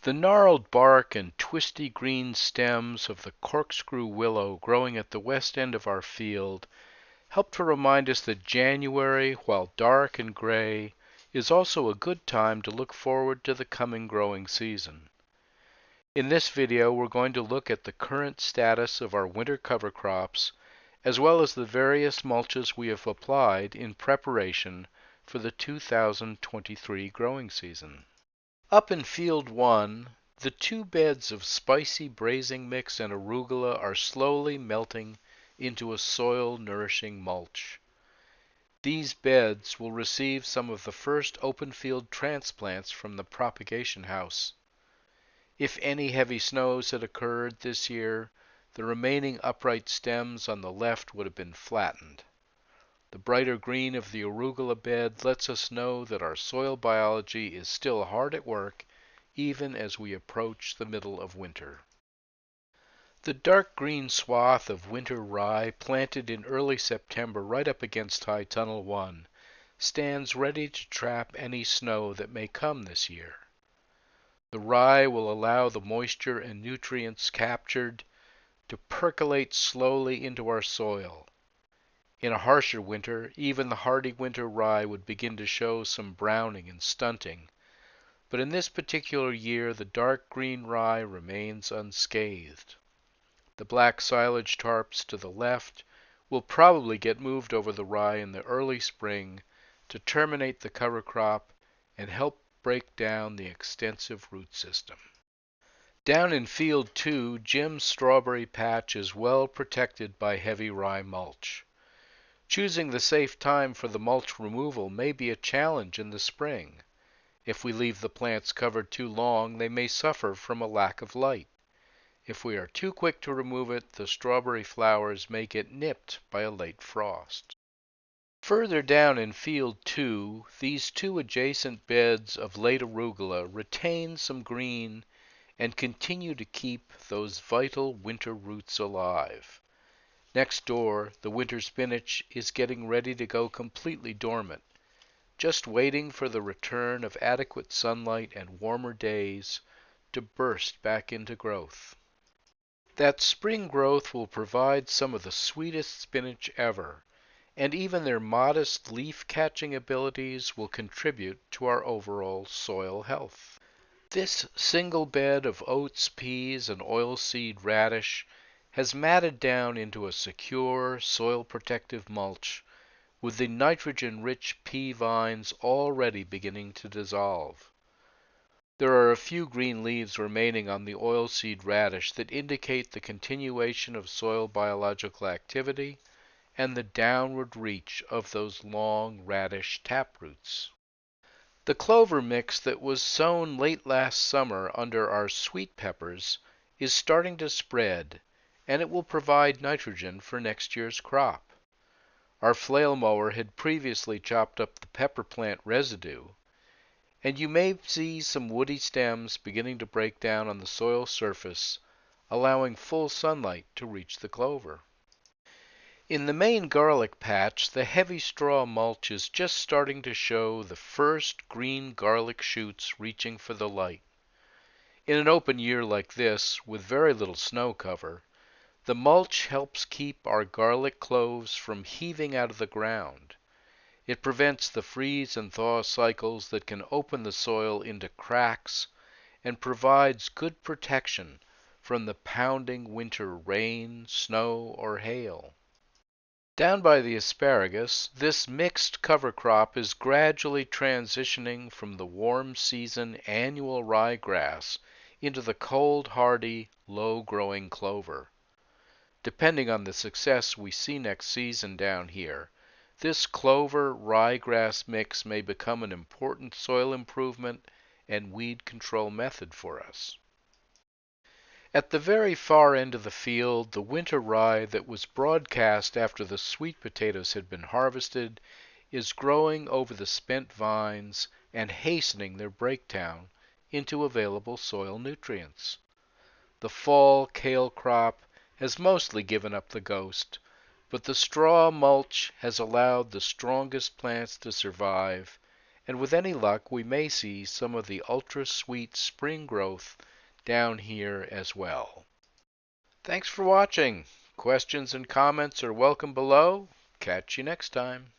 The gnarled bark and twisty green stems of the corkscrew willow growing at the west end of our field help to remind us that January, while dark and gray, is also a good time to look forward to the coming growing season. In this video, we're going to look at the current status of our winter cover crops, as well as the various mulches we have applied in preparation for the 2023 growing season. Up in Field 1, the 2 beds of spicy braising mix and arugula are slowly melting into a soil-nourishing mulch. These beds will receive some of the first open field transplants from the propagation house. If any heavy snows had occurred this year, the remaining upright stems on the left would have been flattened. The brighter green of the arugula bed lets us know that our soil biology is still hard at work even as we approach the middle of winter. The dark green swath of winter rye planted in early September right up against High Tunnel 1 stands ready to trap any snow that may come this year. The rye will allow the moisture and nutrients captured to percolate slowly into our soil. In a harsher winter, even the hardy winter rye would begin to show some browning and stunting, but in this particular year the dark green rye remains unscathed. The black silage tarps to the left will probably get moved over the rye in the early spring to terminate the cover crop and help break down the extensive root system. Down in Field 2, Jim's strawberry patch is well protected by heavy rye mulch. Choosing the safe time for the mulch removal may be a challenge in the spring. If we leave the plants covered too long, they may suffer from a lack of light. If we are too quick to remove it, the strawberry flowers may get nipped by a late frost. Further down in Field 2, these 2 adjacent beds of late arugula retain some green and continue to keep those vital winter roots alive. Next door, the winter spinach is getting ready to go completely dormant, just waiting for the return of adequate sunlight and warmer days to burst back into growth. That spring growth will provide some of the sweetest spinach ever, and even their modest leaf-catching abilities will contribute to our overall soil health. This single bed of oats, peas, and oilseed radish has matted down into a secure, soil-protective mulch, with the nitrogen-rich pea vines already beginning to dissolve. There are a few green leaves remaining on the oilseed radish that indicate the continuation of soil biological activity and the downward reach of those long radish taproots. The clover mix that was sown late last summer under our sweet peppers is starting to spread, and it will provide nitrogen for next year's crop. Our flail mower had previously chopped up the pepper plant residue, and you may see some woody stems beginning to break down on the soil surface, allowing full sunlight to reach the clover. In the main garlic patch, the heavy straw mulch is just starting to show the first green garlic shoots reaching for the light. In an open year like this, with very little snow cover, the mulch helps keep our garlic cloves from heaving out of the ground. It prevents the freeze and thaw cycles that can open the soil into cracks and provides good protection from the pounding winter rain, snow, or hail. Down by the asparagus, this mixed cover crop is gradually transitioning from the warm season annual ryegrass into the cold hardy, low-growing clover. Depending on the success we see next season down here, this clover-ryegrass mix may become an important soil improvement and weed control method for us. At the very far end of the field, the winter rye that was broadcast after the sweet potatoes had been harvested is growing over the spent vines and hastening their breakdown into available soil nutrients. The fall kale crop has mostly given up the ghost, but the straw mulch has allowed the strongest plants to survive, and with any luck we may see some of the ultra-sweet spring growth down here as well. Thanks for watching. Questions and comments are welcome below. Catch you next time.